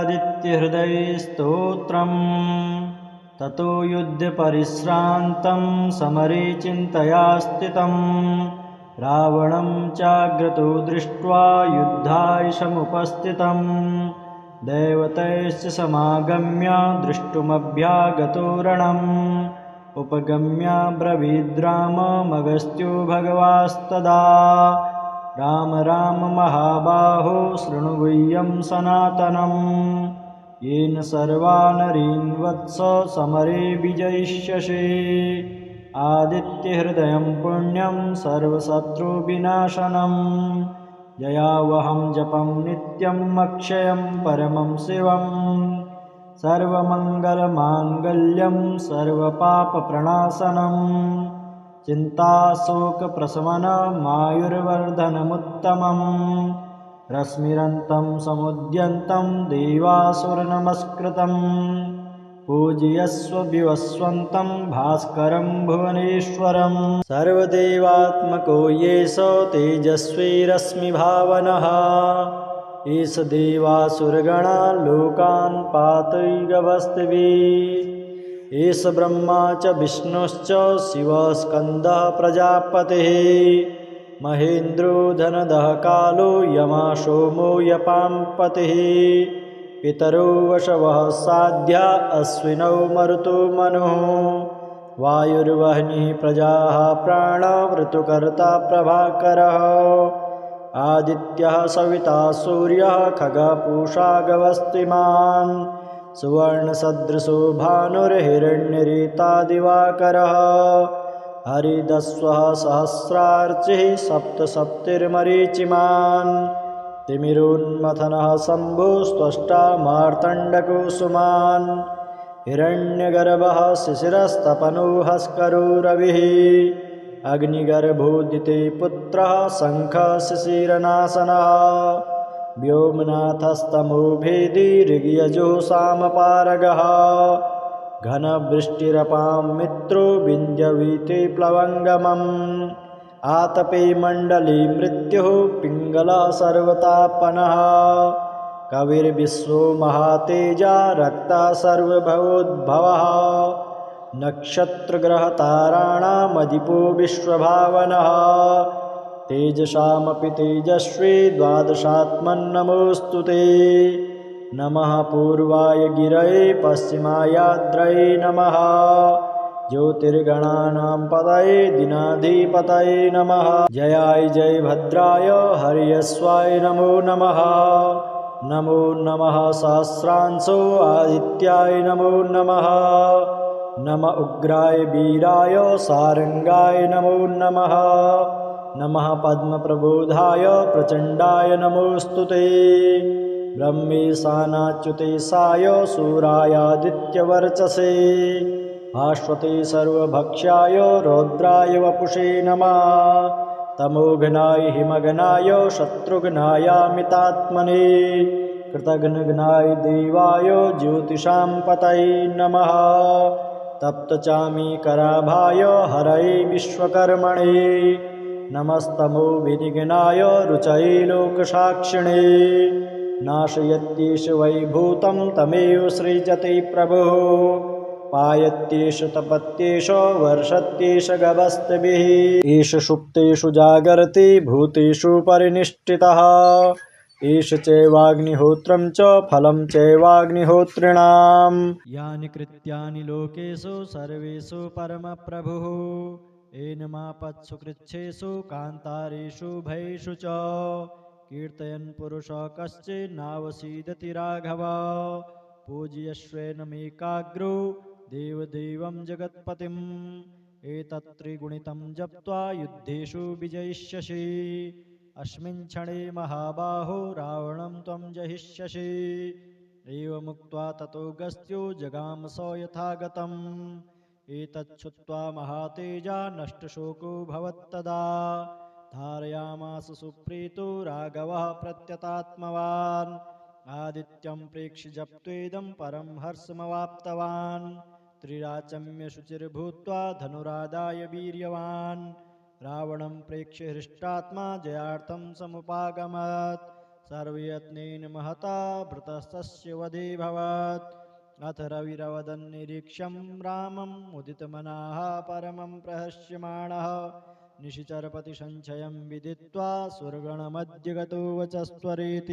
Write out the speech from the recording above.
आदित्यहृदयस्तोत्रम् ततो युद्धपरिश्रान्तं समरे चिन्तया स्थितं रावणं चाग्रतो दृष्ट्वा युद्धाय समुपस्थितं देवतैश्च समागम्य द्रष्टुमभ्यागतो रणम् उपगम्य ब्रवीद्राममगस्त्यो भगवास्तदा राम राम महाबाहो शृणु गुह्यं सनातनम् येन सर्वा नरीन् वत्स समरे विजयिष्यसि आदित्यहृदयं पुण्यं सर्वशत्रुविनाशनम् जयावहं जपं नित्यम् अक्षयं परमं शिवम् सर्वमङ्गलमाङ्गल्यं सर्वपापप्रणाशनम् चिन्ताशोकप्रशमनमायुर्वर्धनमुत्तमम् रश्मिरन्तं समुद्यन्तं देवासुरनमस्कृतम् पूजयस्व विवस्वन्तं भास्करं भुवनेश्वरम् सर्वदेवात्मको येष तेजस्वी रश्मिभावनः एष देवासुरगणा लोकान् पातयिगभस्तिभिः एष ब्रह्मा च विष्णुश्च शिवः स्कन्दः प्रजापतिः महेन्द्रो धनदः कालो यमा सोमो यपाम्पतिः पितरो वशवः साध्या अश्विनौ मरुतो मनुः वायुर्वह्निः प्रजाः प्राणः ऋतुकर्ता प्रभाकरः आदित्यः सविता सूर्यः खगः पूषा गवस्तिमान् सुवर्णसदृशो भानुर्हिरण्यरेता दिवाकरः हरिदस्वः सहस्रार्चिः सप्तसप्तिर्मरीचिमान् तिमिरोन्मथनः शम्भुस्त्वष्टा मार्तण्डकुसुमान् हिरण्यगर्भः शिशिरस्तपनो हस्करो रविः अग्निगर्भोदिते पुत्रः शङ्खः शिशिरनाशनः व्योमनाथस्तमो भेदी ऋग्यजो सामपारगः घनवृष्टिरपां मित्रो विन्द्यवीते प्लवङ्गमम् आतपे मण्डले मृत्युः पिङ्गलः सर्वतापनः कविर्विश्वो महातेजा रक्तः सर्वभवोद्भवः नक्षत्रग्रहताराणामधिपो विश्वभावनः तेजसामपि तेजस्वी द्वादशात्मन्नमोऽस्तु ते नमः पूर्वाय गिरये पश्चिमायाद्रये नमः ज्योतिर्गणानां पतये दिनाधिपतये नमः जयाय जय भद्राय हर्यस्वाय नमो नमः नमो नमः सहस्रांशो आदित्याय नमो नमः नम उग्राय वीराय सारंगाय नमो नमः नमः पद्मप्रबोधाय प्रचण्डाय नमोऽस्तु ते ब्रह्मेशानाच्युतेशाय सूरायादित्यवर्चसे भास्वते सर्वभक्ष्याय रौद्राय वपुषे नमः तमोघ्नाय हिमघ्नाय शत्रुघ्नायामितात्मने कृतघ्नघ्नाय देवाय ज्योतिषां पतये नमः तप्तचामीकराभाय हरये विश्वकर्मणे नमस्तमोभिनिघ्नाय रुचये लोकसाक्षिणे नाशयत्येष वैभूतं तमेव सृजते प्रभुः पायत्येष तपत्येष वर्षत्येष गभस्तिभिः एष सुप्तेषु जागर्ति भूतेषु परिनिष्ठितः एष चैवाग्निहोत्रं च फलं चैवाग्निहोत्रिणाम् यानि कृत्यानि लोकेषु सर्वेषु परमप्रभुः एनमापत्सु कृच्छेषु कान्तारेषु भयेषु च कीर्तयन् पुरुषः कश्चिन्नावसीदति राघव पूजयस्वेनमेकाग्रो देवदेवं जगत्पतिम् एतत्त्रिगुणितं जप्त्वा युद्धेषु विजयिष्यसि अस्मिन् क्षणे महाबाहो रावणं त्वं जहिष्यसि एवमुक्त्वा ततो गस्त्यो जगाम स यथागतम् एतच्छ्रुत्वा महातेजा नष्टशोको भवत्तदा धारयामास सुप्रीतो राघवः प्रत्यतात्मवान् आदित्यं प्रेक्ष्य जप्त्वेदं परं हर्षमवाप्तवान् त्रिराचम्य शुचिर्भूत्वा धनुरादाय वीर्यवान् रावणं प्रेक्ष्य हृष्टात्मा जयार्थं समुपागमत् सर्वयत्नेन महता भृतस्तस्य वधेऽभवत् अथ रविरवदन्निरीक्ष्यं रामम् उदितमनाः परमं प्रहस्यमाणः निशिचरपतिसञ्चयं विदित्वा सुरगणमध्य गतो वचस्त्वरेति।